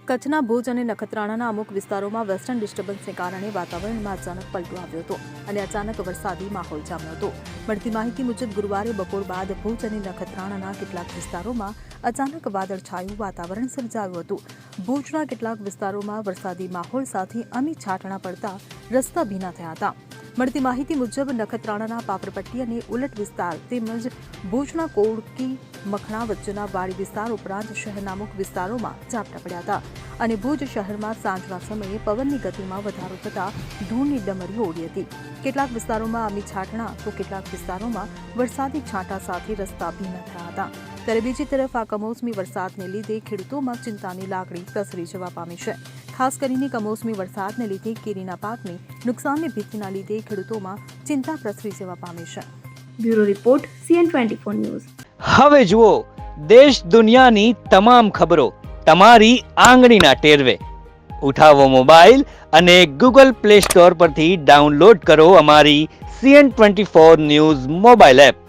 કચ્છના ભુજ અને નખત્રાણાના અમુક વિસ્તારોમાં વેસ્ટર્ન ડિસ્ટર્બન્સને કારણે વાતાવરણમાં અચાનક પલટો આવ્યો હતો અને અચાનક વરસાદી માહોલ જામ્યો હતો. મળતી માહિતી મુજબ ગુરુવારે બપોર બાદ ભુજ અને નખત્રાણાના કેટલાક વિસ્તારોમાં અચાનક વાદળછાયું વાતાવરણ સર્જાયું હતું. ભુજના કેટલાક વિસ્તારોમાં વરસાદી માહોલ સાથે અમી છાંટણા પડતા રસ્તા ભીના થયા હતા. મળતી માહિતી મુજબ નખત્રાણાના પાપરપટ્ટી અને ઉલટ વિસ્તાર તેમજ ભુજના કોડકી મખણા વચ્ચેના વાડી વિસ્તાર ઉપરાંત શહેરના અમુક વિસ્તારોમાં ઝાપટા પડ્યા હતા અને ભુજ શહેરમાં સાંજના સમયે પવનની ગતિમાં વધારો થતાં ધૂળની ડમરીઓ ઉડી હતી. કેટલાક વિસ્તારોમાં અમી છાંટણા તો કેટલાક વિસ્તારોમાં વરસાદી છાંટા સાથે રસ્તા ભીના થયા હતા. ત્યારે બીજી તરફ આ કમોસમી વરસાદને લીધે ખેડૂતોમાં ચિંતાની લાગણી પ્રસરી જવા પામી છે. ખાસ કરીને કમોસમી વરસાદને લીધે કેરીના પાકને નુકસાનની ભીતિના લીધે ખેડૂતોમાં ચિંતા પ્રસરી જવા પામી છે. Bureau report CN24 news. હવે જુઓ દેશ દુનિયાની તમામ ખબરો તમારી આંગળીના ટેરવે. ઉઠાવો મોબાઈલ અને Google Play Store પરથી ડાઉનલોડ કરો અમારી CN24 ન્યૂઝ મોબાઈલ એપ.